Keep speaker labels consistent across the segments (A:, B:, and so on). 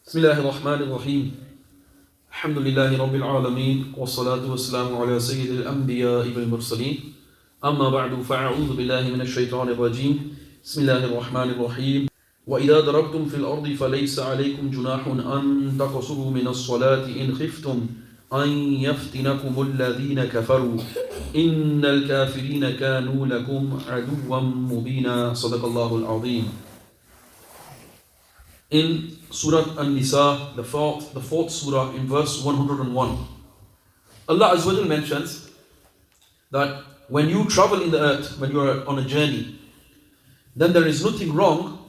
A: بسم الله الرحمن الرحيم الحمد لله رب العالمين والصلاة والسلام على سيد الأنبياء والمرسلين أما بعد فأعوذ بالله من الشيطان الرجيم بسم الله الرحمن الرحيم وإذا ضربتم في الأرض فليس عليكم جناح أن تقصروا من الصلاة إن خفتم أن يفتنكم الذين كفروا إن الكافرين كانوا لكم عدوا مبينا صدق الله العظيم. In Surah An-Nisa, the fourth surah, in verse 101, Allah Azza wa Jal mentions that when you travel in the earth, when you are on a journey, then there is nothing wrong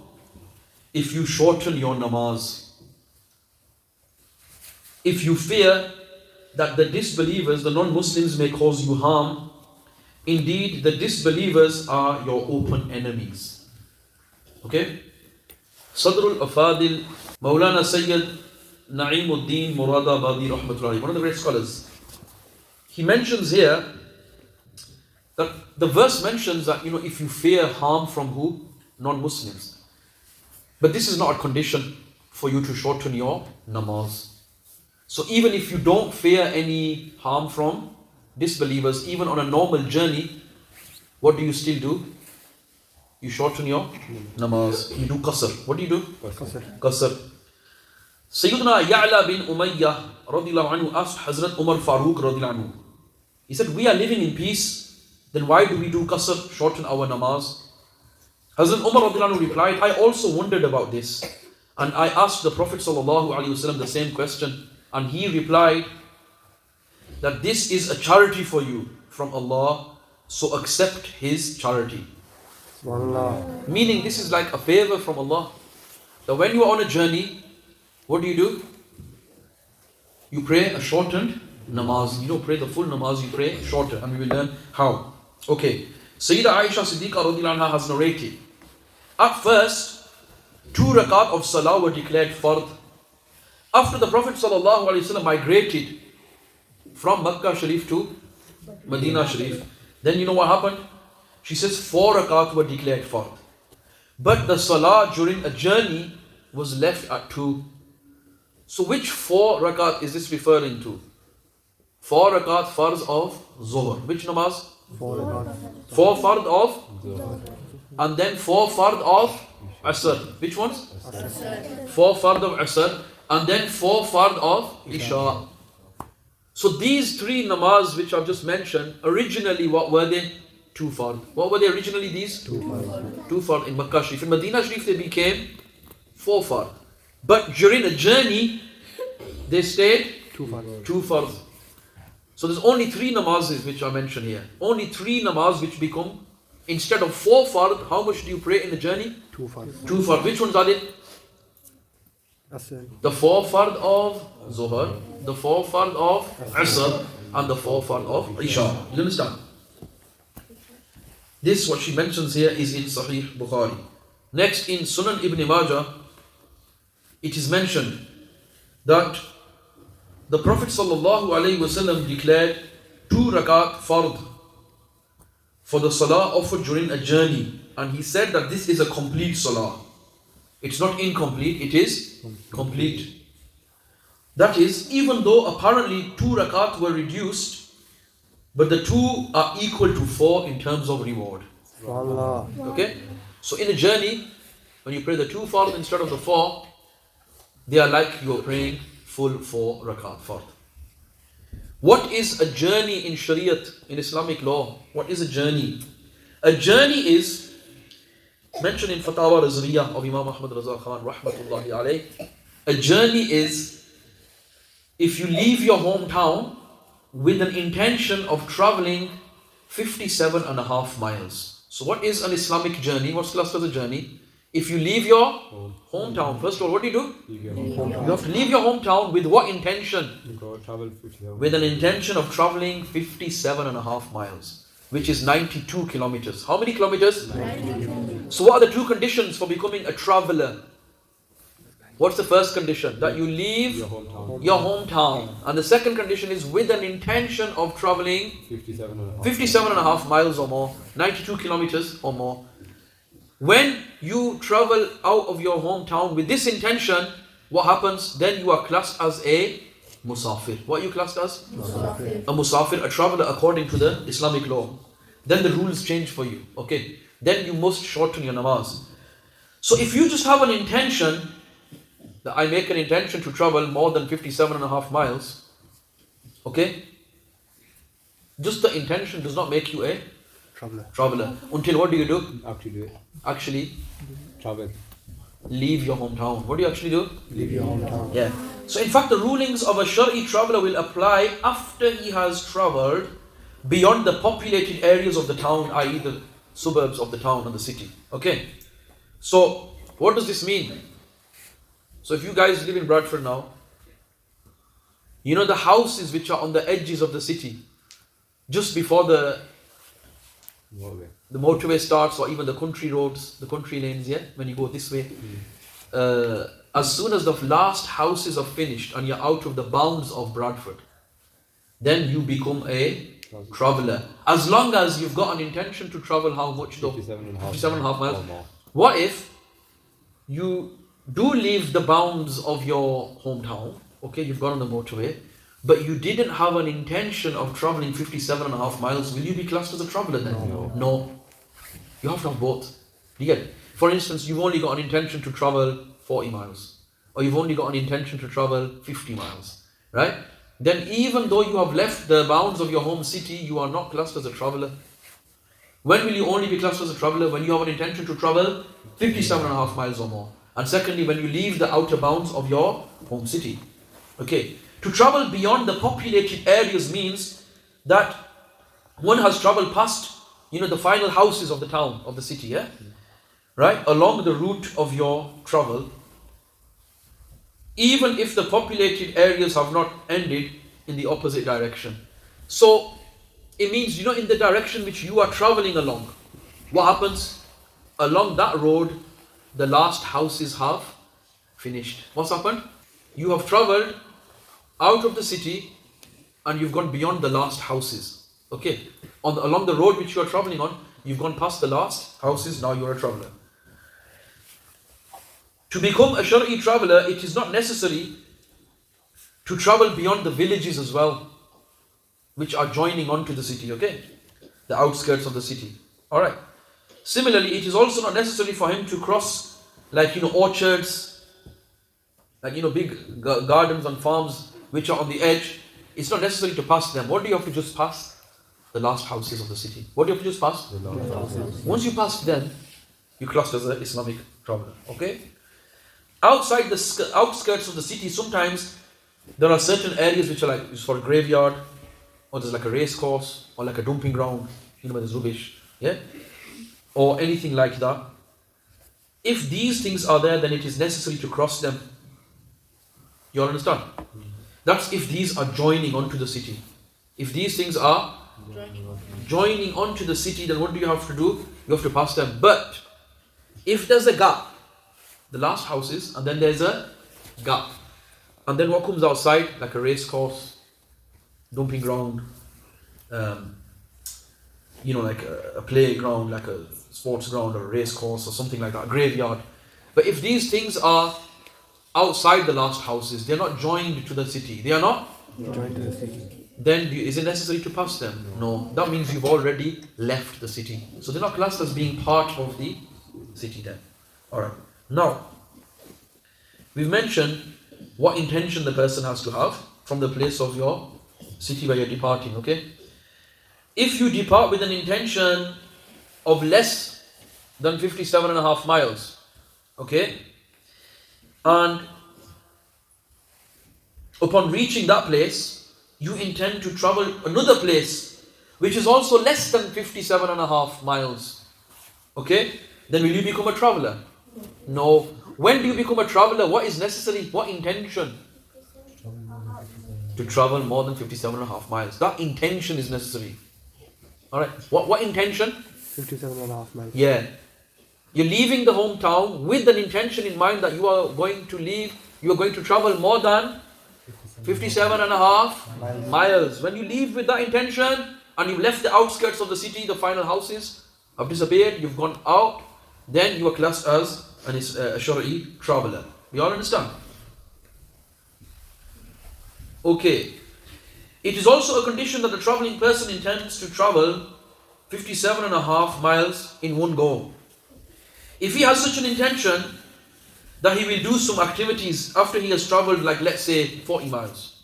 A: if you shorten your namaz. If you fear that the disbelievers, the non-Muslims, may cause you harm, indeed the disbelievers are your open enemies. Okay? Sadrul Afadil, Maulana Sayyid Na'imuddin Muradabadi Rahmatullahi, one of the great scholars, he mentions here that the verse mentions that, if you fear harm from who? Non-Muslims. But this is not a condition for you to shorten your namaz. So even if you don't fear any harm from disbelievers, even on a normal journey, what do you still do? You shorten your namaz. You do qasr. What do you do? Qasr. Sayyidina Ya'la bin Umayyah radiyallahu anhu asked Hazrat Umar Farooq radiyallahu anhu. He said, we are living in peace, then why do we do qasr, shorten our namaz? Hazrat Umar radiyallahu anhu replied, I also wondered about this, and I asked the Prophet sallallahu alaihi wasallam the same question, and he replied that this is a charity for you from Allah, so accept his charity. Allah. Meaning this is like a favor from Allah. That when you are on a journey, what do? You pray a shortened namaz. You don't pray the full namaz, you pray shorter. And we will learn how. Okay. Sayyidah Aisha Siddiqa radhiyallahu anha has narrated. At first, 2 rakat of Salah were declared fard. After the Prophet sallallahu alaihi wasallam migrated from Makkah Sharif to Medina Sharif, then you know what happened? She says 4 rakat were declared fard. But the Salah during a journey was left at 2. So which 4 rakat is this referring to? 4 rakat farz of Zuhr. Which namaz? 4 rakat. 4 fard of Zuhr. And then 4 fard of Asr. Which ones? Asr. 4 fard of Asr. And then 4 fard of Isha. So these 3 namaz which I've just mentioned, originally what were they? 2 fard. What were they originally these? 2 fard. 2 fard in Makkah Sharif. In Medina Sharif they became 4 fard. But during a journey, they stayed 2 fard. 2 fard. So there's only 3 namazes which are mentioned here. Only 3 namaz which become, instead of 4 fard, how much do you pray in the journey? 2 fard. 2 fard. Which ones are they? The 4 fard of Zuhr, the 4 fard of Asr, and the 4 fard of Isha. You understand? This, what she mentions here, is in Sahih Bukhari. Next, in Sunan Ibn Majah, it is mentioned that the Prophet ﷺ declared 2 rakat fard for the Salah offered during a journey. And he said that this is a complete Salah. It's not incomplete, it is complete. That is, even though apparently 2 rakat were reduced, but the 2 are equal to 4 in terms of reward. Okay? So in a journey, when you pray the 2 fard instead of the 4, they are like you are praying full 4 rakat fard. What is a journey in Shari'ah, in Islamic law? What is a journey? A journey is mentioned in Fatawa Razriyah of Imam Ahmad Raza Khan rahmatullahi alayh. A journey is if you leave your hometown with an intention of traveling 57.5 miles. So what is an Islamic journey? What's classed as a journey? If you leave your hometown, first of all, what do? You have to leave your hometown with what intention? With an intention of traveling 57.5 miles, which is 92 kilometers. How many kilometers? 92. So what are the 2 conditions for becoming a traveler? What's the first condition? That you leave your hometown. And the second condition is with an intention of traveling 57.5 miles or more, 92 kilometers or more. When you travel out of your hometown with this intention, what happens? Then you are classed as a musafir. What are you classed as?
B: Musafir.
A: A musafir, a traveler according to the Islamic law. Then the rules change for you. Okay. Then you must shorten your namaz. So if you just have an intention, that I make an intention to travel more than 57.5 miles, okay? Just the intention does not make you a traveler. Until what do you do?
B: Actually do it.
A: Actually
B: Travel.
A: leave your hometown. What do you actually do?
B: Leave your hometown.
A: Yeah. So in fact the rulings of a Shari traveler will apply after he has travelled beyond the populated areas of the town, i.e. the suburbs of the town and the city. Okay. So what does this mean? So if you guys live in Bradford now, you know the houses which are on the edges of the city, just before the motorway starts, or even the country roads, the country lanes, yeah, when you go this way, as soon as the last houses are finished and you're out of the bounds of Bradford, then you become a traveller. As long as you've got an intention to travel how much though? 57.5 miles. What if you do leave the bounds of your hometown, okay, you've gone on the motorway, but you didn't have an intention of travelling 57.5 miles, will you be classed as a traveller then? No. You have to have both. Do you get it? For instance, you've only got an intention to travel 40 miles, or you've only got an intention to travel 50 miles, right? Then even though you have left the bounds of your home city, you are not classed as a traveller. When will you only be classed as a traveller? When you have an intention to travel 57.5 miles or more. And secondly, when you leave the outer bounds of your home city. Okay. To travel beyond the populated areas means that one has travelled past, the final houses of the town, of the city, yeah? Right? Along the route of your travel, even if the populated areas have not ended in the opposite direction. So, it means, in the direction which you are travelling along, what happens? Along that road, the last houses have finished. What's happened? You have travelled out of the city and you've gone beyond the last houses. Okay. Along the road which you are travelling on, you've gone past the last houses, now you're a traveller. To become a Shari traveller, it is not necessary to travel beyond the villages as well, which are joining onto the city, okay? The outskirts of the city. Alright. Similarly, it is also not necessary for him to cross orchards, big gardens and farms which are on the edge. It's not necessary to pass them. What do you have to just pass? The last houses of the city. What do you have to just pass? The last houses. Once you pass them, you're classed as an Islamic traveller, okay? Outside the outskirts of the city, sometimes there are certain areas which are like, it's for a graveyard, or there's like a race course, or like a dumping ground, where there's rubbish, yeah? Or anything like that. If these things are there, then it is necessary to cross them. You all understand? That's if these are joining onto the city. If these things are joining onto the city, then what do you have to do? You have to pass them. But if there's a gap, the last houses, and then there's a gap, and then what comes outside, like a race course, dumping ground, like a playground, like a sports ground or a race course or something like that, a graveyard. But if these things are outside the last houses, they're not joined to the city, they are not
B: Joined to the city.
A: Then is it necessary to pass them? No. That means you've already left the city. So they're not classed as being part of the city then. Alright. Now, we've mentioned what intention the person has to have from the place of your city where you're departing, okay? If you depart with an intention of less than 57.5 miles, okay? And upon reaching that place, you intend to travel another place which is also less than 57.5 miles, okay? Then will you become a traveller? No. When do you become a traveller? What is necessary? What intention? To travel more than 57.5 miles. That intention is necessary. Alright. What intention?
B: 57.5 miles.
A: Yeah. You're leaving the hometown with an intention in mind that you are going to travel more than 57.5 miles. When you leave with that intention and you've left the outskirts of the city, the final houses have disappeared, you've gone out, then you are classed as a Shari traveller. We all understand? Okay. It is also a condition that the traveling person intends to travel 57.5 miles in one go. If he has such an intention that he will do some activities after he has traveled, like let's say 40 miles,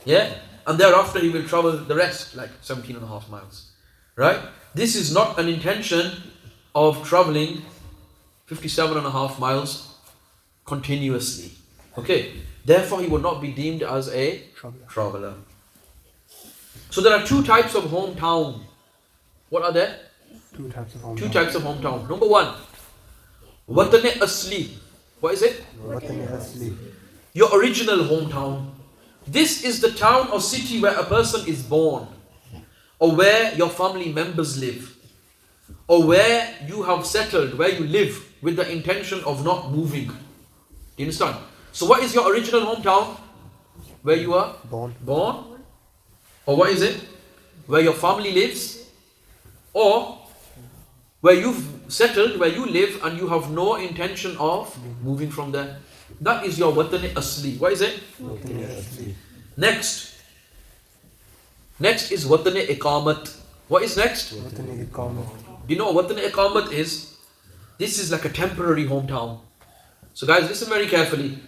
A: yeah, and thereafter he will travel the rest, like 17.5 miles, right? This is not an intention of traveling 57.5 miles continuously. Okay, therefore he would not be deemed as a traveler. So there are two types of hometown. What are there?
B: Two types of hometown.
A: Two types of hometown. Number one, Watane Asli. What is it?
B: Watane Asli.
A: Your original hometown. This is the town or city where a person is born, or where your family members live, or where you have settled, where you live with the intention of not moving. Do you understand? So what is your original hometown? Where you are
B: Born.
A: Or what is it? Where your family lives, or where you've settled, where you live and you have no intention of moving from there. That is your Watane Asli. What is it?
B: Watane Asli.
A: Next is Watane Iqamat. What is next?
B: Watane Iqamat.
A: Do you know what Watane Iqamat is? This is like a temporary hometown. So guys, listen very carefully.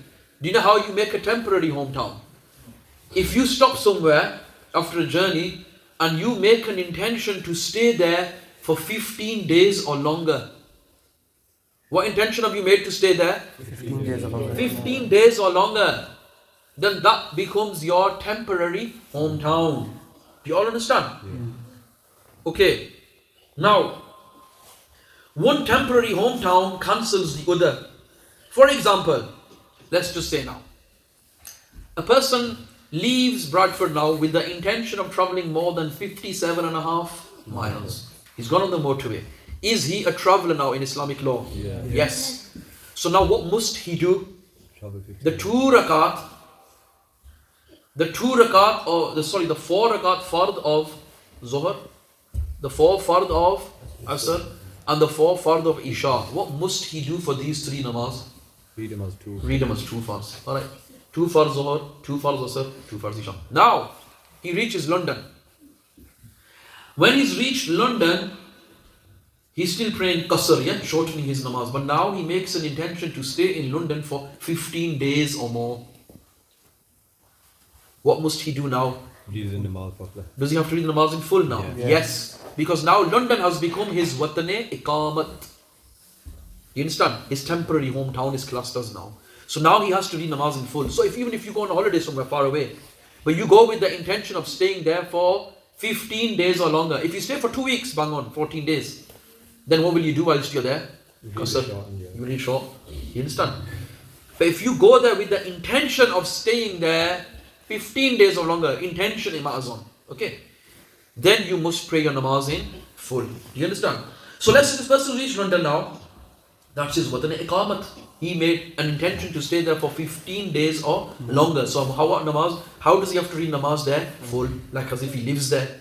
A: Do you know how you make a temporary hometown? If you stop somewhere after a journey and you make an intention to stay there for 15 days or longer. What intention have you made to stay there?
B: 15 days or longer.
A: 15 days or longer. Then that becomes your temporary hometown. Do you all understand? Okay. Now, one temporary hometown cancels the other. For example, let's just say now, a person leaves Bradford now with the intention of traveling more than 57.5 miles. He's gone on the motorway. Is he a traveler now in Islamic law?
B: Yeah.
A: Yes. So now what must he do?
B: Travel 15.
A: The 4 rakat fard of Zuhr, the 4 fard of Asr, and the 4 fard of Isha. What must he do for these 3 namaz?
B: Read them as two.
A: Read them as 2 fards. Alright. 2 fards Zuhr, 2 fards Asr, 2 fards Isha. Now, he reaches London. When he's reached London, he's still praying qasr, yeah, shortening his namaz. But now he makes an intention to stay in London for 15 days or more. What must he do now?
B: Read the namaz properly.
A: Does he have to read the namaz in full now?
B: Yeah.
A: Yes. Because now London has become his Watane Iqamat. You understand? His temporary hometown is classed as now. So now he has to read namaz in full. So even if you go on holiday somewhere far away, but you go with the intention of staying there for 15 days or longer. If you stay for 2 weeks, bang on, 14 days. Then what will you do whilst you're there? Qasr. You read short. You understand? But if you go there with the intention of staying there 15 days or longer, intention imazon, okay, then you must pray your namaz in full. Do you understand? So let's say this person reached London now. That's his Watane Iqamat. He made an intention to stay there for 15 days or longer. So how does he have to read namaz there? Full. Like as if he lives there.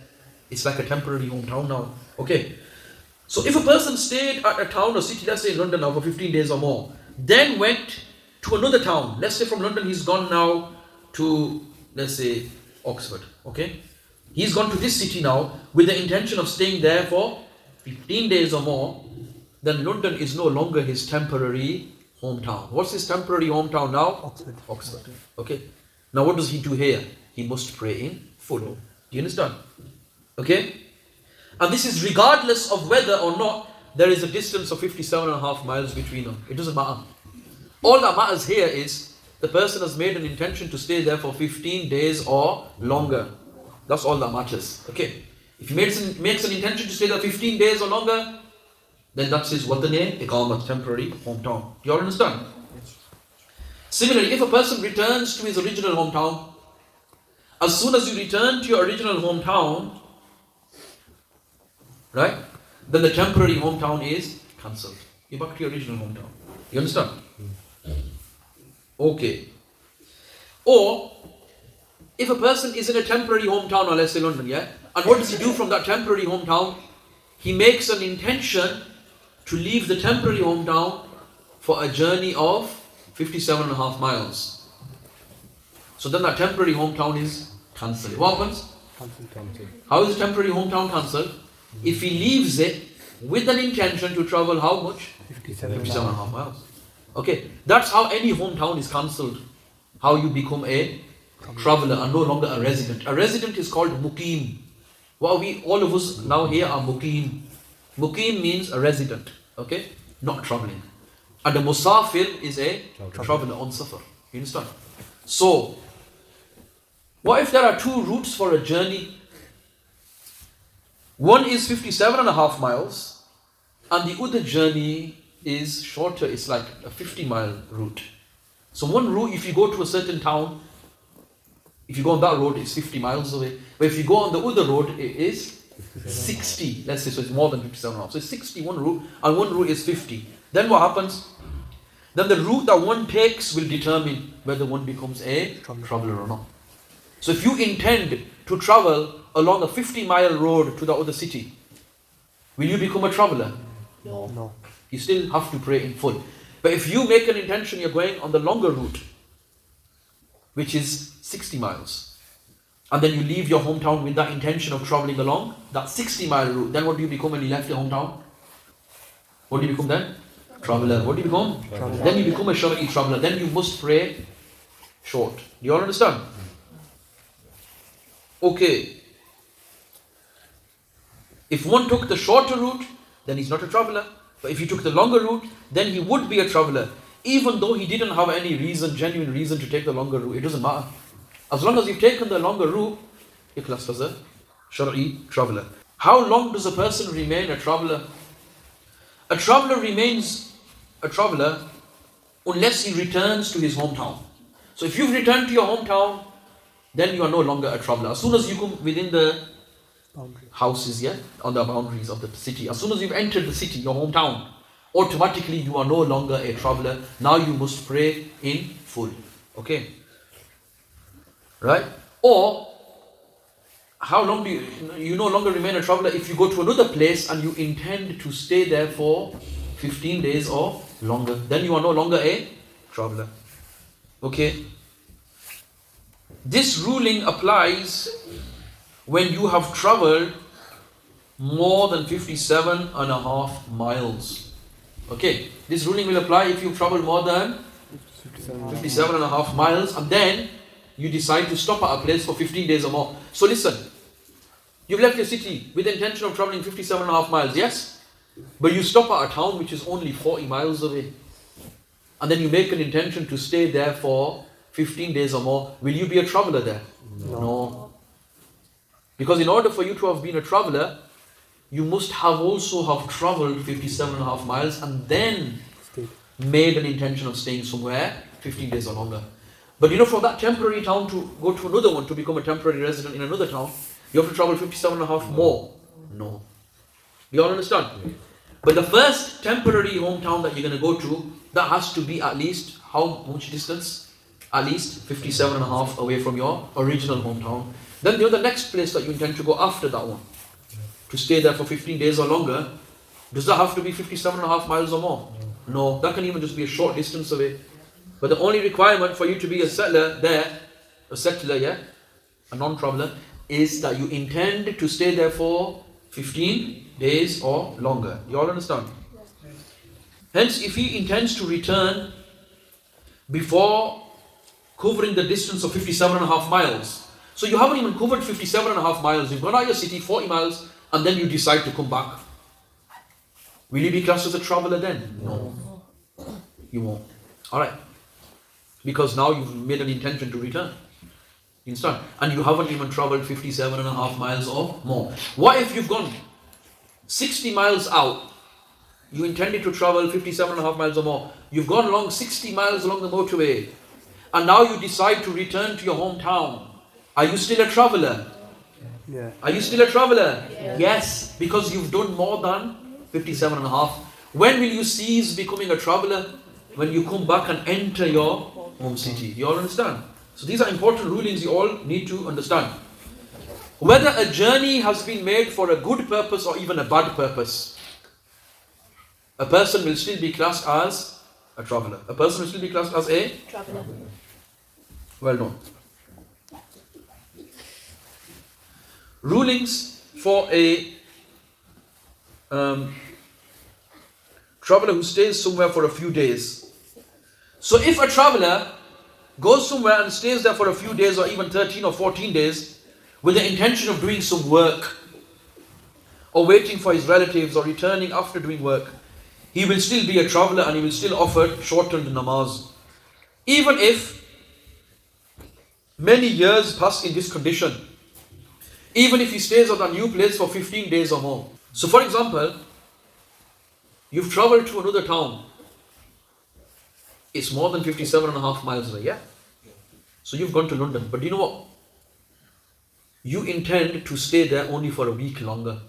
A: It's like a temporary hometown now. Okay. So if a person stayed at a town or city, let's say in London now for 15 days or more, then went to another town. Let's say from London he's gone now to, let's say, Oxford. Okay. He's gone to this city now with the intention of staying there for 15 days or more. Then London is no longer his temporary hometown. What's his temporary hometown now? Oxford. Okay. Now what does he do here? He must pray in full. Do you understand? Okay. And this is regardless of whether or not there is a distance of 57.5 miles between them. It doesn't matter. All that matters here is the person has made an intention to stay there for 15 days or longer. That's all that matters. Okay. If he makes an intention to stay there 15 days or longer, then that's his Watane Iqamat, temporary hometown. You all understand? Similarly, if a person returns to his original hometown, as soon as you return to your original hometown, right, then the temporary hometown is cancelled. You're back to your original hometown. You understand? Okay. Or, if a person is in a temporary hometown, or let's say London, yeah, and what does he do from that temporary hometown? He makes an intention to leave the temporary hometown for a journey of 57.5 miles. So then that temporary hometown is cancelled. What happens?
B: Cancelled.
A: How is temporary hometown cancelled? If he leaves it with an intention to travel how much? 57.5 miles. Okay, that's how any hometown is cancelled. How you become a traveller and no longer a resident. A resident is called muqim. Well, all of us now here are muqim. Muqim means a resident, okay? Not travelling. And a musafir is a traveller on safar. You understand? So, what if there are two routes for a journey? One is 57.5 miles and the other journey is shorter. It's like a 50-mile route. So one route, if you go to a certain town, if you go on that road, it's 50 miles away. But if you go on the other road, it is 60. Let's say, so it's more than 57.5. So it's 60 one route and one route is 50. Then what happens? Then the route that one takes will determine whether one becomes a traveller or not. So if you intend to travel along a 50-mile road to the other city, will you become a traveller?
C: No.
A: You still have to pray in full. But if you make an intention, you're going on the longer route, which is 60 miles, and then you leave your hometown with that intention of travelling along that 60-mile route, then what do you become when you left your hometown? What do you become then? Traveller. What do you become?
C: Traveller.
A: Then you become a Shari'i traveller. Then you must pray short. Do you all understand? Okay. If one took the shorter route, then he's not a traveller. But if he took the longer route, then he would be a traveller. Even though he didn't have any reason, genuine reason to take the longer route, it doesn't matter. As long as you've taken the longer route, you're classed as a Shari'i traveller. How long does a person remain a traveller? A traveller remains a traveller unless he returns to his hometown. So if you've returned to your hometown, then you are no longer a traveller. As soon as you come within the houses, on the boundaries of the city, as soon as you've entered the city, your hometown, automatically you are no longer a traveller. Now you must pray in full. Okay? Right? Or, how long do you no longer remain a traveller if you go to another place and you intend to stay there for 15 days or longer. Then you are no longer a traveller. Okay? This ruling applies when you have travelled more than 57.5 miles. Okay? This ruling will apply if you travel more than 57.5 miles and then you decide to stop at a place for 15 days or more. So listen, you've left your city with the intention of travelling 57.5 miles, yes? But you stop at a town which is only 40 miles away. And then you make an intention to stay there for 15 days or more. Will you be a traveller there? No. Because in order for you to have been a traveller, you must have also have travelled 57.5 miles and then made an intention of staying somewhere 15 days or longer. But from that temporary town to go to another one to become a temporary resident in another town, you have to travel 57.5 more. No. You all understand? Yeah. But the first temporary hometown that you're going to go to, that has to be at least, how much distance? At least 57.5 away from your original hometown. Then the next place that you intend to go after that one, to stay there for 15 days or longer, does that have to be 57.5 miles or more? No, that can even just be a short distance away. But the only requirement for you to be a settler there, a non-traveller, is that you intend to stay there for 15 days or longer. You all understand? Hence, if he intends to return before covering the distance of 57.5 miles, so you haven't even covered 57.5 miles, you've gone out of your city 40 miles, and then you decide to come back. Will you be classed as a traveller then? No. You won't. Alright. Because now you've made an intention to return. You understand? And you haven't even travelled 57.5 miles or more. What if you've gone 60 miles out? You intended to travel 57.5 miles or more. You've gone along 60 miles along the motorway. And now you decide to return to your hometown. Are you still a traveller?
C: Yeah.
A: Are you still a traveller? Yeah. Yes, because you've done more than 57.5. When will you cease becoming a traveller? When you come back and enter your home city. You all understand? So these are important rulings you all need to understand. Whether a journey has been made for a good purpose or even a bad purpose, a person will still be classed as a traveller. A person will still be classed as a
D: traveller.
A: Well done. Rulings for a traveler who stays somewhere for a few days. So if a traveler goes somewhere and stays there for a few days or even 13 or 14 days with the intention of doing some work or waiting for his relatives or returning after doing work, he will still be a traveler and he will still offer shortened namaz. Even if many years pass in this condition, even if he stays at a new place for 15 days or more. So for example, you've traveled to another town. It's more than 57.5 miles away, yeah? So you've gone to London, but do you know what? You intend to stay there only for a week longer.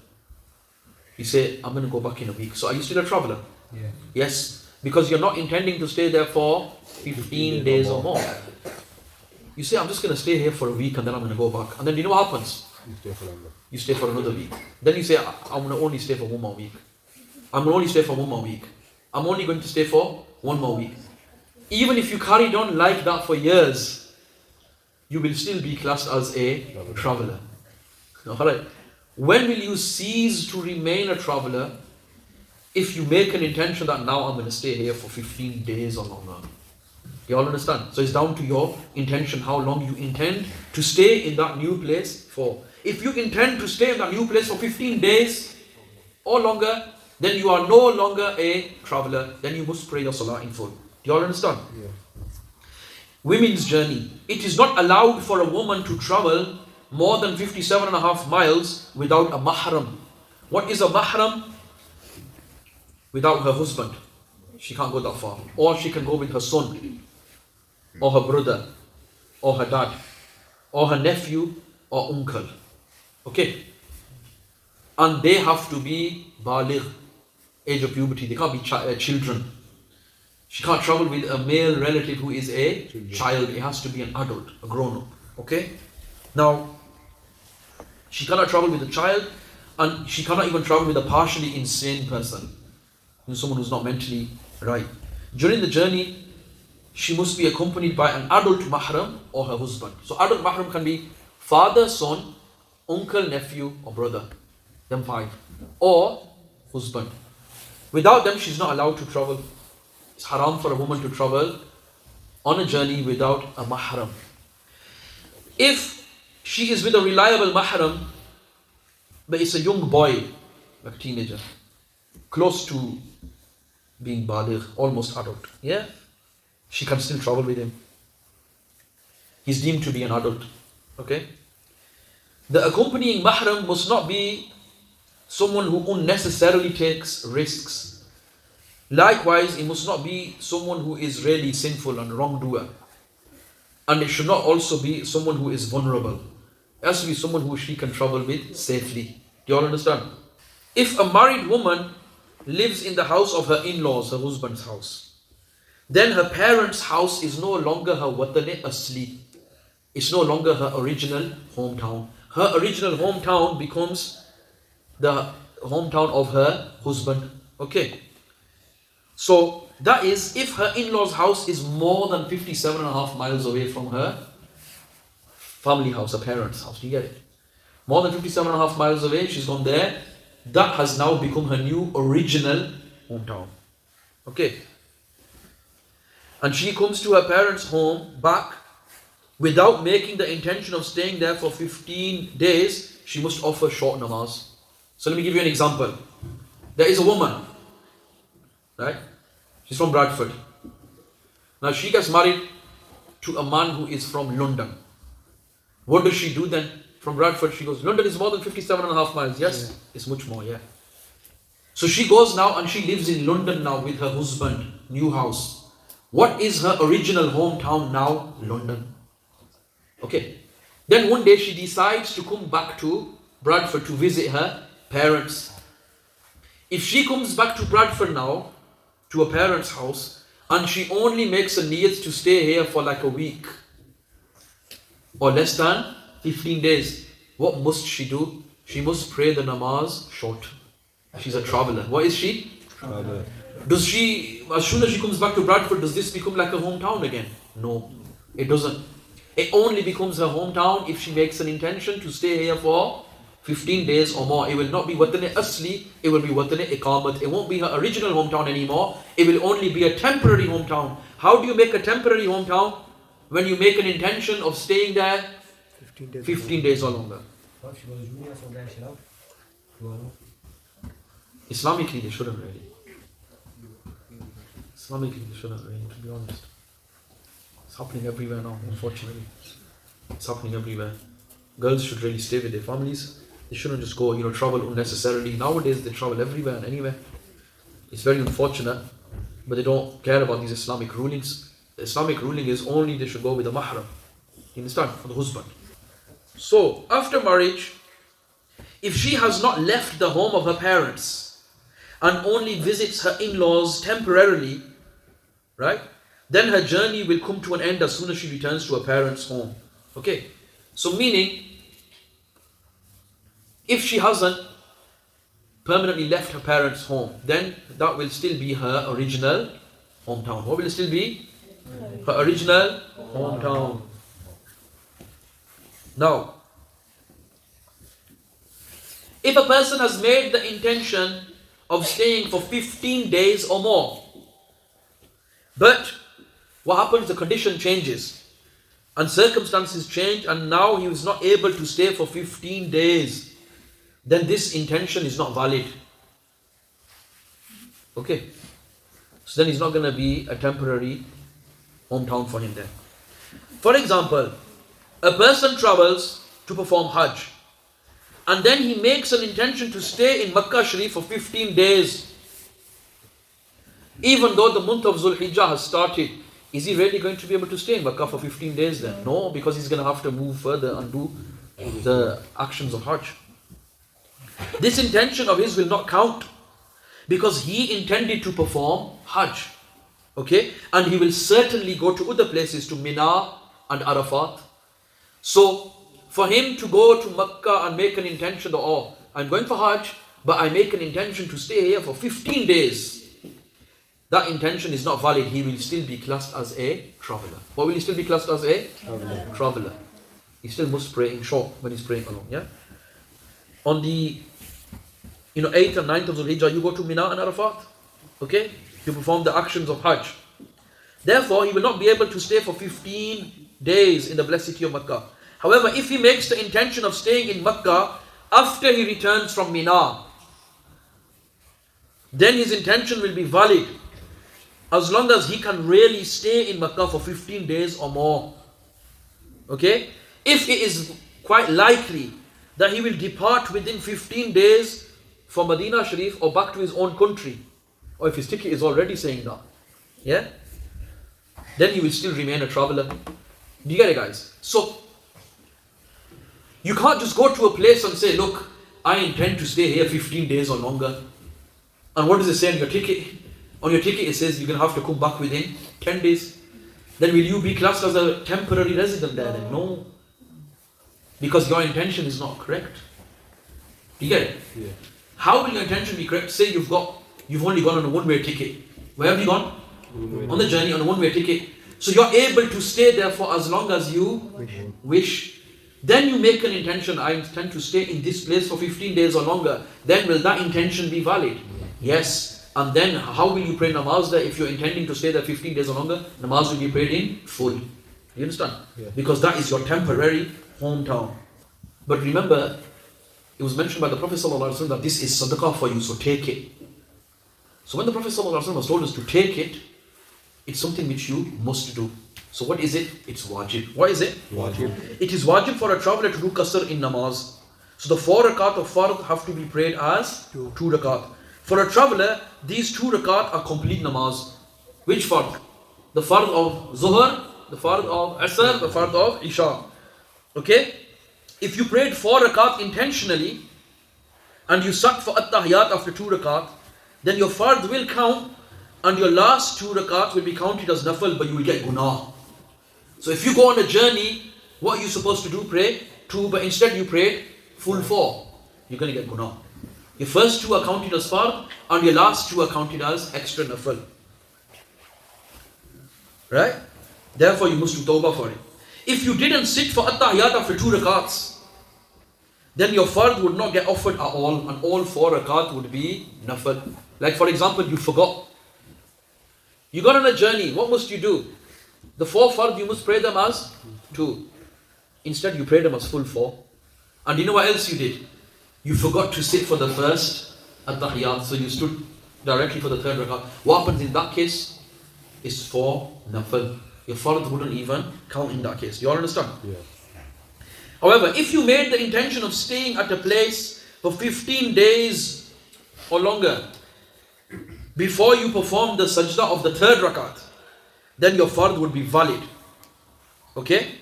A: You say, I'm going to go back in a week. So are you still a traveler?
B: Yeah.
A: Yes, because you're not intending to stay there for 15 days or more. You say, I'm just going to stay here for a week and then I'm going to go back. And then do you know what happens?
B: You stay for longer.
A: You stay for another week. Then you say, I'm going to only stay for one more week. I'm going to only stay for one more week. I'm only going to stay for one more week. Even if you carried on like that for years, you will still be classed as a traveler. Alright. When will you cease to remain a traveler? If you make an intention that now I'm going to stay here for 15 days or longer. You all understand? So it's down to your intention, how long you intend to stay in that new place for. If you intend to stay in that new place for 15 days or longer, then you are no longer a traveler. Then you must pray your Salah in full. Do you all understand?
B: Yeah.
A: Women's journey. It is not allowed for a woman to travel more than 57.5 miles without a mahram. What is a mahram? Without her husband. She can't go that far. Or she can go with her son, or her brother, or her dad, or her nephew, or uncle. Okay? And they have to be baligh, age of puberty. They can't be children. She can't travel with a male relative who is a child. It has to be an adult, a grown-up. Okay? Now, she cannot travel with a child, and she cannot even travel with a partially insane person, someone who's not mentally right. During the journey, she must be accompanied by an adult mahram or her husband. So adult mahram can be father, son, uncle, nephew, or brother. Them 5. Or husband. Without them, she's not allowed to travel. It's haram for a woman to travel on a journey without a mahram. If she is with a reliable mahram, but it's a young boy, like a teenager, close to being baligh, almost adult, yeah? She can still travel with him. He's deemed to be an adult, okay? The accompanying mahram must not be someone who unnecessarily takes risks. Likewise, it must not be someone who is really sinful and wrongdoer. And it should not also be someone who is vulnerable. It has to be someone who she can travel with safely. Do you all understand? If a married woman lives in the house of her in-laws, her husband's house, then her parents' house is no longer her watan asli. It's no longer her original hometown. Her original hometown becomes the hometown of her husband. Okay. So that is if her in-laws' house is more than 57.5 miles away from her family house, her parents' house. Do you get it? More than 57.5 miles away, she's gone there. That has now become her new original hometown. Okay. And she comes to her parents' home back without making the intention of staying there for 15 days. She must offer short namaz. So let me give you an example. There is a woman, right? She's from Bradford. Now she gets married to a man who is from London. What does she do then? From Bradford, she goes, London is more than 57.5 miles. Yes, yeah. It's much more, yeah. So she goes now and she lives in London now with her husband, new house. What is her original hometown now? London. Okay. Then one day she decides to come back to Bradford to visit her parents. If she comes back to Bradford now, to her parents' house, and she only makes a niyat to stay here for like a week, or less than 15 days, what must she do? She must pray the namaz short. She's a traveler. What is she?
B: Traveler.
A: Does she, as soon as she comes back to Bradford, does this become like a hometown again? No, it doesn't. It only becomes her hometown if she makes an intention to stay here for 15 days or more, it will not be watan asli, it will be watan iqamat. It won't be her original hometown anymore. It will only be a temporary hometown. How do you make a temporary hometown? When you make an intention of staying there 15 days or longer. Islamically, they shouldn't really. Islamically, they shouldn't really, to be honest. It's happening everywhere now, unfortunately. It's happening everywhere. Girls should really stay with their families. They shouldn't just go, travel unnecessarily. Nowadays, they travel everywhere and anywhere. It's very unfortunate, but they don't care about these Islamic rulings. The Islamic ruling is only they should go with a mahram. You understand? For the husband. So, after marriage, if she has not left the home of her parents and only visits her in-laws temporarily, right? Then her journey will come to an end as soon as she returns to her parents' home. Okay? So meaning, if she hasn't permanently left her parents' home, then that will still be her original hometown. What will it still be? Her original hometown. Now, if a person has made the intention of staying for 15 days or more, but what happens? The condition changes and circumstances change, and now he is not able to stay for 15 days, then this intention is not valid. Okay? So then it's not going to be a temporary hometown for him then. For example, a person travels to perform Hajj, and then he makes an intention to stay in Makkah Sharif for 15 days. Even though the month of Dhul Hijjah has started, is he really going to be able to stay in Makkah for 15 days then? No, because he's going to have to move further and do the actions of Hajj. This intention of his will not count, because he intended to perform Hajj. Okay? And he will certainly go to other places, to Mina and Arafat. So, for him to go to Makkah and make an intention that, oh, I'm going for Hajj, but I make an intention to stay here for 15 days. That intention is not valid. He will still be classed as a traveler. What will he still be classed as? A traveler. He still must pray in short when he's praying alone. Yeah. On the 8th and 9th of Dhul Hijjah, you go to Mina and Arafat. Okay? You perform the actions of Hajj. Therefore, he will not be able to stay for 15 days in the blessed city of Makkah. However, if he makes the intention of staying in Makkah after he returns from Mina, then his intention will be valid, as long as he can really stay in Makkah for 15 days or more. Okay? If it is quite likely that he will depart within 15 days from Medina Sharif or back to his own country, or if his ticket is already saying that, yeah, then he will still remain a traveler. Do you get it, guys? So, you can't just go to a place and say, look, I intend to stay here 15 days or longer. And what does it say on your ticket? On your ticket it says you're going to have to come back within 10 days. Then will you be classed as a temporary resident there then? No. Because your intention is not correct. Do you get it?
B: Yeah.
A: How will your intention be correct? Say you've only gone on a one-way ticket. Where have you gone? On the journey on a one-way ticket. So you're able to stay there for as long as you wish. Then you make an intention, I intend to stay in this place for 15 days or longer. Then will that intention be valid? Yes. And then how will you pray namaz there if you're intending to stay there 15 days or longer? Namaz will be prayed in full. You understand?
B: Yeah.
A: Because that is your temporary hometown. But remember, it was mentioned by the Prophet ﷺ that this is sadaqah for you, so take it. So when the Prophet ﷺ has told us to take it, it's something which you must do. So what is it? It's wajib. What is it?
B: Wajib.
A: It is wajib for a traveler to do qasr in namaz. So the 4 rakat of fard have to be prayed as 2 rakat. For a traveler, these 2 rakat are complete namaz. Which fard? The fard of zuhr, the fard of asr, the fard of isha. Okay? If you prayed 4 rakat intentionally, and you sat for at-tahiyat after 2 rakat, then your fard will count, and your last 2 rakat will be counted as nafal, but you will get gunah. So if you go on a journey, what are you supposed to do? Pray 2, but instead you prayed full 4. You're going to get gunah. Your first 2 are counted as fard, and your last 2 are counted as extra nafal. Right? Therefore you must do tawbah for it. If you didn't sit for at-tahiyat after 2 rakats, then your fard would not get offered at all, and all 4 rakat would be nafal. Like for example, you forgot. You got on a journey, what must you do? The 4 fard, you must pray them as 2. Instead, you pray them as full 4. And you know what else you did? You forgot to sit for the first at-tahiyyat, so you stood directly for the 3rd rakat. What happens in that case is for nafal. Your fard wouldn't even count in that case. You all understand?
B: Yeah.
A: However, if you made the intention of staying at a place for 15 days or longer before you perform the sajda of the 3rd rakat, then your fard would be valid. Okay?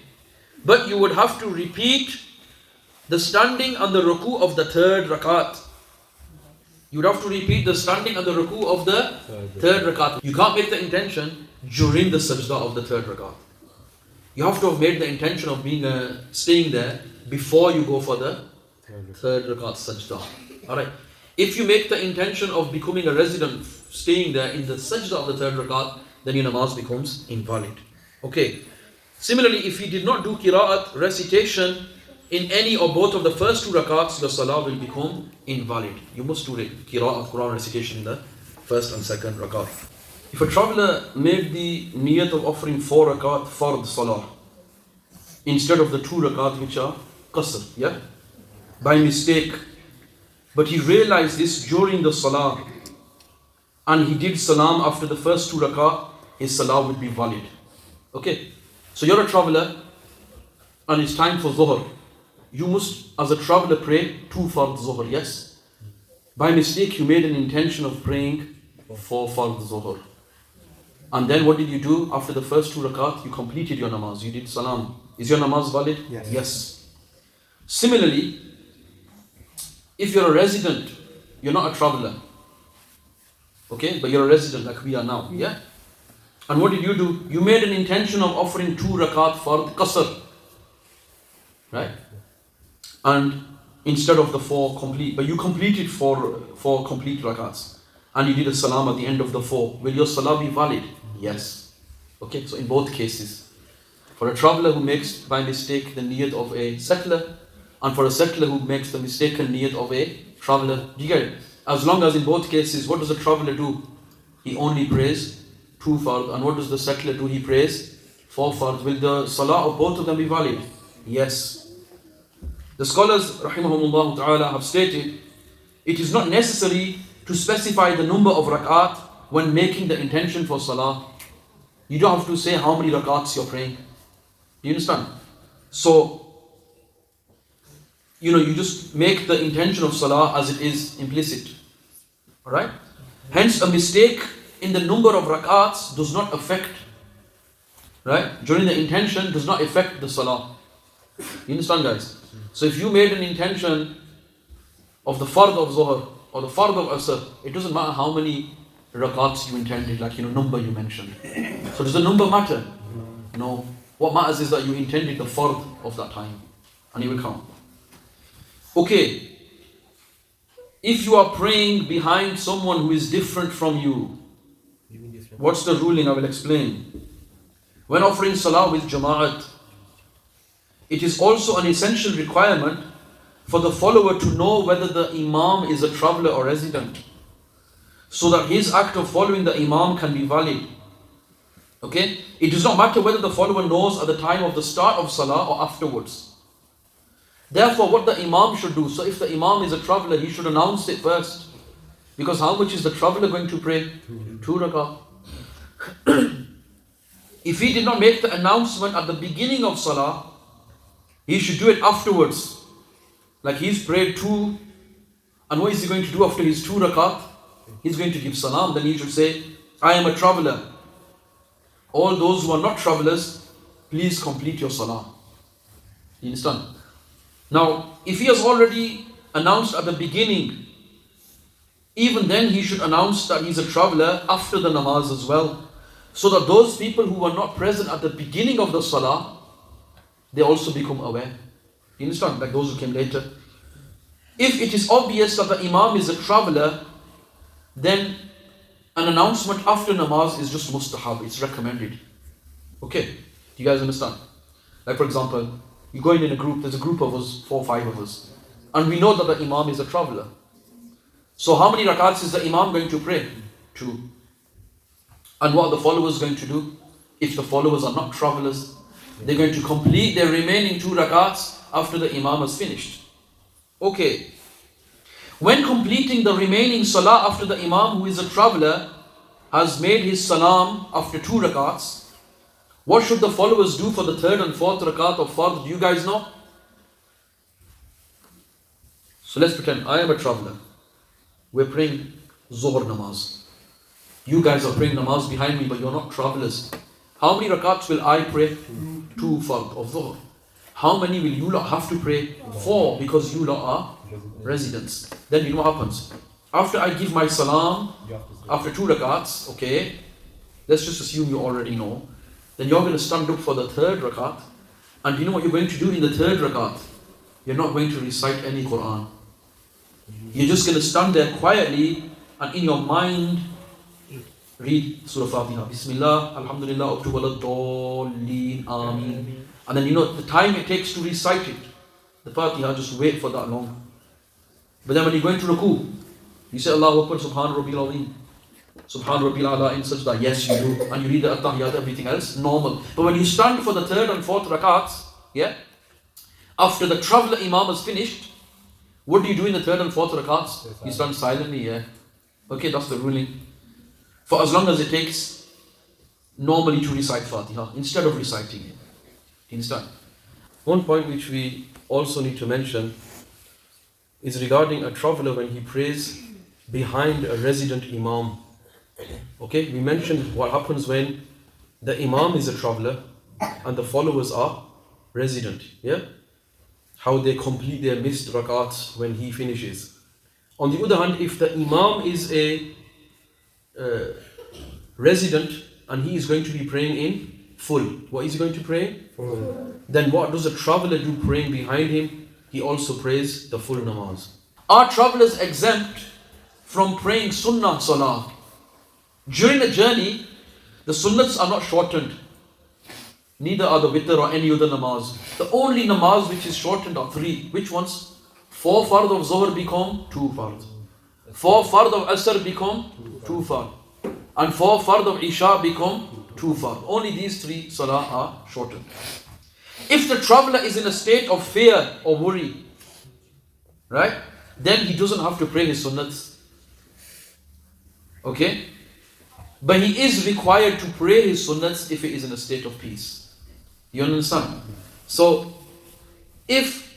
A: But you would have to repeat the standing and the ruku of the 3rd rakat. You would have to repeat the standing and the ruku of the 3rd rakat. You can't make the intention during the sajda of the 3rd rakat. You have to have made the intention of being staying there before you go for the 3rd rakat sajda. Alright. If you make the intention of becoming a resident, staying there in the sajda of the 3rd rakat, then your namaz becomes invalid. Okay. Similarly, if you did not do qira'at, recitation, in any or both of the first 2 rakats, your salah will become invalid. You must do qira'at, Quran recitation in the first and second rakat. If a traveler made the niyat of offering 4 rakat fard salah instead of the 2 rakat which are qasr, yeah, by mistake, but he realized this during the salah and he did salam after the first 2 rakat, his salah would be valid. Okay, so you're a traveler and it's time for zuhr. You must, as a traveler, pray 2 fard zuhr, yes? By mistake, you made an intention of praying 4 fard zuhr. And then what did you do? After the first 2 rakat, you completed your namaz. You did salam. Is your namaz valid?
C: Yes.
A: Yes. Similarly, if you're a resident, you're not a traveler. Okay? But you're a resident like we are now. Yeah? And what did you do? You made an intention of offering 2 rakat fard qasr. Right? And instead of the 4 complete, but you completed 4 complete rakats. And you did a salam at the end of the 4. Will your salah be valid? Yes. Okay, so in both cases. For a traveler who makes by mistake the niyat of a settler, and for a settler who makes the mistaken niyat of a traveler. Do you get it? As long as in both cases, what does a traveler do? He only prays 2 fard. And what does the settler do? He prays 4 fard. Will the salah of both of them be valid? Yes. The scholars, rahimahumullah ta'ala, have stated, it is not necessary to specify the number of rakat when making the intention for salah. You don't have to say how many rakats you're praying. Do you understand? So, you just make the intention of salah as it is implicit. Alright? Hence, a mistake in the number of rakats does not affect, right? During the intention does not affect the salah. You understand, guys? So if you made an intention of the fard of zuhr or the fard of asr, it doesn't matter how many rakats you intended, like number you mentioned. So does the number matter? No. What matters is that you intended the fard of that time, and it will count. Okay. If you are praying behind someone who is different from you, what's the ruling? I will explain. When offering salah with jama'at, it is also an essential requirement for the follower to know whether the imam is a traveler or resident, so that his act of following the imam can be valid. Okay? It does not matter whether the follower knows at the time of the start of salah or afterwards. Therefore, what the imam should do, so if the imam is a traveler, he should announce it first. Because how much is the traveler going to pray? 2 rakah. If he did not make the announcement at the beginning of salah, he should do it afterwards. Like he's prayed 2, and what is he going to do after his 2 rakat? He's going to give salam. Then he should say, I am a traveler. All those who are not travelers, please complete your salah. You understand? Now, if he has already announced at the beginning, even then he should announce that he's a traveler after the namaz as well, so that those people who were not present at the beginning of the salah, they also become aware. You understand? Like those who came later. If it is obvious that the imam is a traveler, then an announcement after namaz is just mustahab, it's recommended. Okay, do you guys understand? Like for example, you go in a group, there's a group of us, 4 or 5 of us, And we know that the Imam is a traveler. So how many rakats is the Imam going to pray? 2. And what are the followers going to do? If the followers are not travelers, they're going to complete their remaining 2 rakats after the Imam has finished. Okay. When completing the remaining Salah after the Imam, who is a traveler, has made his salam after 2 rakats, what should the followers do for the 3rd and 4th rakat of Fard? Do you guys know? So let's pretend I am a traveler. We're praying Zuhr namaz. You guys are praying namaz behind me, but you're not travelers. How many rakats will I pray? 2 Fard of Zuhr. How many will you lot have to pray? 4, because you lot are residents. Then you know what happens. After I give my salam, after 2 rakats, okay, let's just assume you already know. Then you're going to stand up for the 3rd rakat. And you know what you're going to do in the 3rd rakat? You're not going to recite any Quran. You're just going to stand there quietly and in your mind read Surah Fatiha. Bismillah, Alhamdulillah, up to Waladdaleen, Ameen. And then you know the time it takes to recite it, the Fatiha, just wait for that long. But then when you go into Ruku, you say Allahu Akbar, Subhan Rabbil Azim, Subhan Rabbil Ala in sajda. Yes, you do. And you read the At-Tahiyyat, everything else, normal. But when you stand for the 3rd and 4th rakats, yeah, after the traveler Imam has finished, what do you do in the 3rd and 4th rakats? You stand silently, yeah. Okay, that's the ruling. For as long as it takes normally to recite Fatiha, instead of reciting it. Instead.
B: One point which we also need to mention is regarding a traveler when he prays behind a resident Imam. Okay, we mentioned what happens when the Imam is a traveler and the followers are resident. Yeah? How they complete their missed rakats when he finishes. On the other hand, if the Imam is a resident and he is going to be praying in full, what is he going to pray? Full. Then what does a traveler do praying behind him? He also prays the full namaz.
A: Are travelers exempt from praying sunnah salah? During the journey, the sunnats are not shortened. Neither are the witr or any other namaz. The only namaz which is shortened are 3. Which ones? 4 fard of Zuhr become 2 fard. 4 fard of Asr become 2 fard. And 4 fard of Isha become 2 fard. Only these 3 salah are shortened. If the traveler is in a state of fear or worry, right, then he doesn't have to pray his sunnats. Okay? But he is required to pray his sunnats if he is in a state of peace. You understand? So, if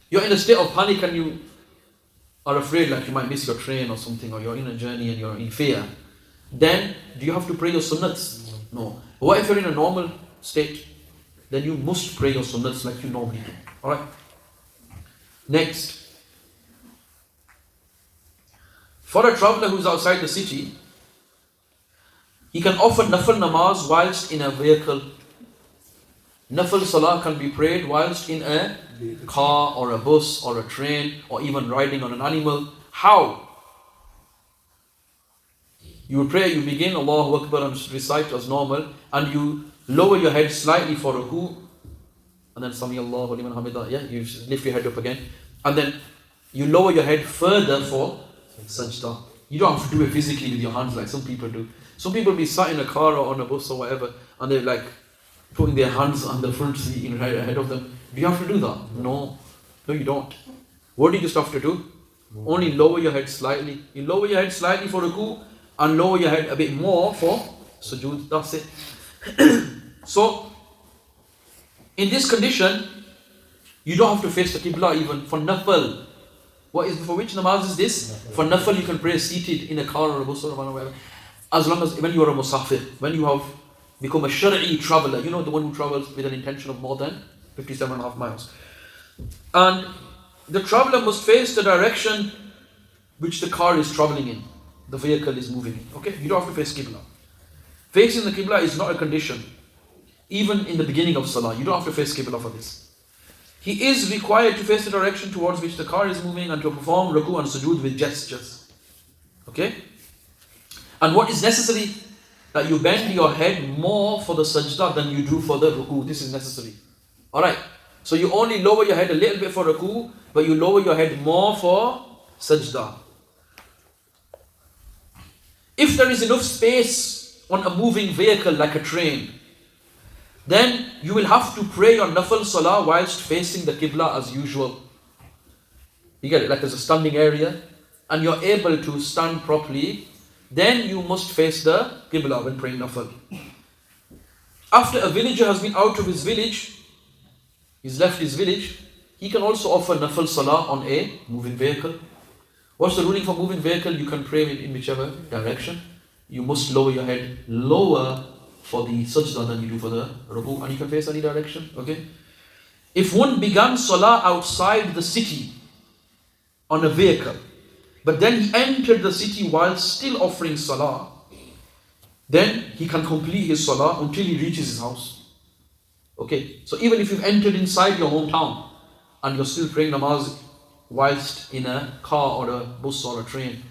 A: you're in a state of panic and you are afraid like you might miss your train or something, or you're in a journey and you're in fear, then do you have to pray your sunnats? No. But what if you're in a normal state? Then you must pray your sunnats like you normally do. Alright? Next. For a traveler who's outside the city, he can offer Nafal namaz whilst in a vehicle. Nafal Salah can be prayed whilst in a car or a bus or a train or even riding on an animal. How? You pray, you begin Allahu Akbar and recite as normal, and you lower your head slightly for ruku, and then Sami Allahu liman hamidah, yeah, you lift your head up again, and then you lower your head further for sajda. You don't have to do it physically with your hands like some people do. Some people be sat in a car or on a bus or whatever, and they're like putting their hands on the front seat ahead of them. Do you have to do that? No. No, you don't. What do you just have to do? Only lower your head slightly. You lower your head slightly for ruku and lower your head a bit more for sujood. That's it. So, in this condition, you don't have to face the qibla even for nafal. For which namaz is this? For nafal you can pray seated in a car or a bus or whatever. As long as when you are a musafir, when you have become a Shari'i traveler, you know, the one who travels with an intention of more than 57.5 miles. And the traveler must face the direction which the car is traveling in, the vehicle is moving in. Okay? You don't have to face qibla. Facing the qibla is not a condition. Even in the beginning of salah, you don't have to face qibla for this. He is required to face the direction towards which the car is moving and to perform ruku and sujood with gestures. Okay? And what is necessary? That you bend your head more for the sajda than you do for the ruku. This is necessary. Alright. So you only lower your head a little bit for ruku, but you lower your head more for sajda. If there is enough space on a moving vehicle like a train, then you will have to pray your Nafal Salah whilst facing the Qibla as usual. You get it? Like there's a standing area and you're able to stand properly, then you must face the Qibla when praying Nafal. After a villager has been out of his village, he's left his village, he can also offer Nafal Salah on a moving vehicle. What's the ruling for moving vehicle? You can pray in whichever direction. You must lower your head lower for the sajda than you do for the ruku, and you can face any direction. Okay. If one began Salah outside the city on a vehicle, but then he entered the city while still offering Salah, then he can complete his Salah until he reaches his house. Okay, so even if you've entered inside your hometown and you're still praying namaz whilst in a car or a bus or a train,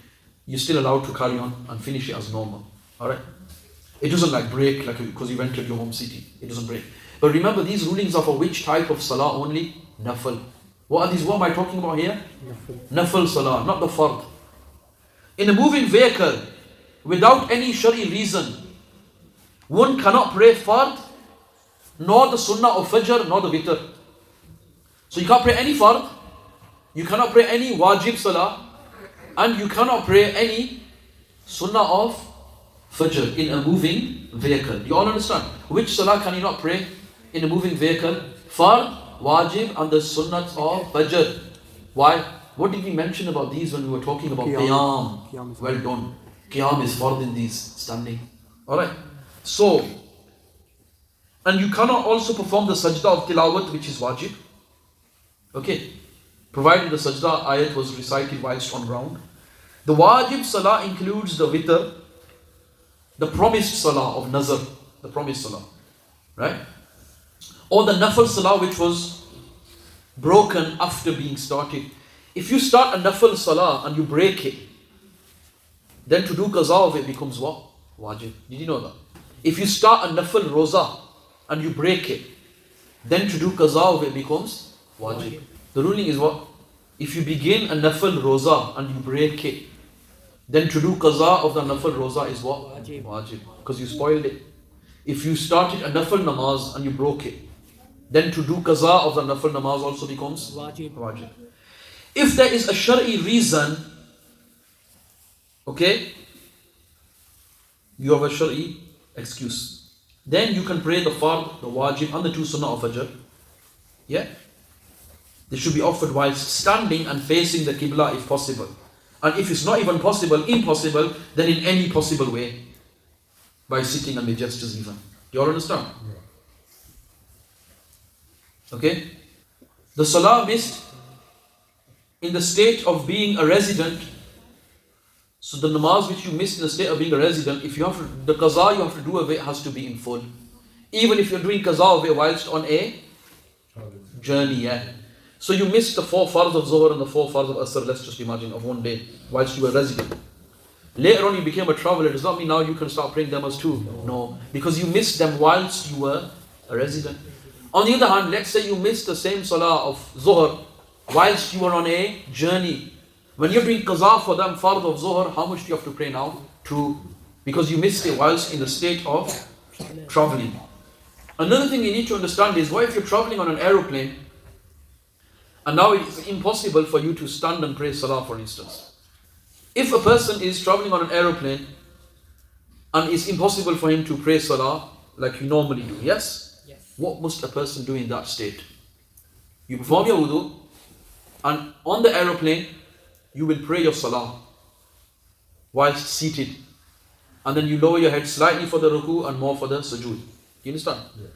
A: you're still allowed to carry on and finish it as normal. Alright? It doesn't like break like because you've entered your home city. It doesn't break. But remember, these rulings are for which type of Salah only? Nafal. What are these? What am I talking about here? Nafal Salah, not the fard. In a moving vehicle, without any Shari reason, one cannot pray fard, nor the sunnah of fajr, nor the witr. So you can't pray any fard, you cannot pray any wajib salah, and you cannot pray any sunnah of fajr in a moving vehicle. Do you all understand? Which salah can you not pray in a moving vehicle? Fard, wajib, and the sunnah of fajr. Why? What did we mention about these when we were talking about qiyam? Well done. Qiyam is fard in these, standing. Alright. So, and you cannot also perform the sajda of tilawat, which is wajib. Okay. Provided the sajda ayat was recited whilst on ground. The wajib salah includes the witr, the promised salah of nazar, the promised salah. Right? Or the nafal salah which was broken after being started. If you start a nafal salah and you break it, then to do qaza of it becomes what? Wajib. Did you know that? If you start a nafal roza and you break it, then to do qaza of it becomes wajib. The ruling is what? If you begin a nafal roza and you break it, then to do qaza of the nafal roza is what? Wajib. Because you spoiled it. If you started a nafal namaz and you broke it, then to do qaza of the nafal namaz also becomes wajib. If there is a Shari reason, okay, you have a Shari excuse, then you can pray the fard, the wajib, and the two sunnah of fajr. Yeah? They should be offered whilst standing and facing the qibla if possible. And if it's not even possible, impossible, then in any possible way. By sitting and with gestures even. Do you all understand? Okay? The salah missed in the state of being a resident. So the namaz which you missed in the state of being a resident, if you have to, the qaza you have to do of it has to be in full. Even if you're doing qaza of it whilst on a journey, yeah. So you missed the 4 fards of Zuhr and the 4 fards of Asr, let's just imagine, of one day, whilst you were a resident. Later on you became a traveler, does that mean now you can start praying them as two? No, because you missed them whilst you were a resident. On the other hand, let's say you missed the same salah of Zuhr whilst you were on a journey. When you're doing qaza for them, fard of Zuhr, how much do you have to pray now? 2. Because you missed it whilst in the state of traveling. Another thing you need to understand is, what if you're traveling on an aeroplane and now it's impossible for you to stand and pray salah, for instance. If a person is traveling on an aeroplane and it's impossible for him to pray salah like you normally do, yes? What must a person do in that state? You perform your wudu, and on the aeroplane you will pray your salah whilst seated, and then you lower your head slightly for the ruku and more for the sujood. You understand? Yeah.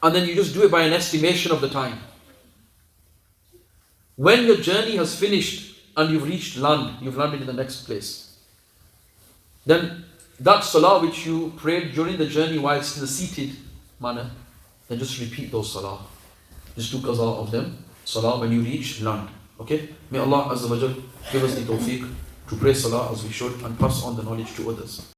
A: And then you just do it by an estimation of the time. When your journey has finished and you've reached land, you've landed in the next place, then that salah which you prayed during the journey whilst in the seated manner, then just repeat those salah. Just do qaza of them, salah, when you reach land. Okay? May Allah Azza wa Jal give us the tawfiq to pray salah as we should and pass on the knowledge to others.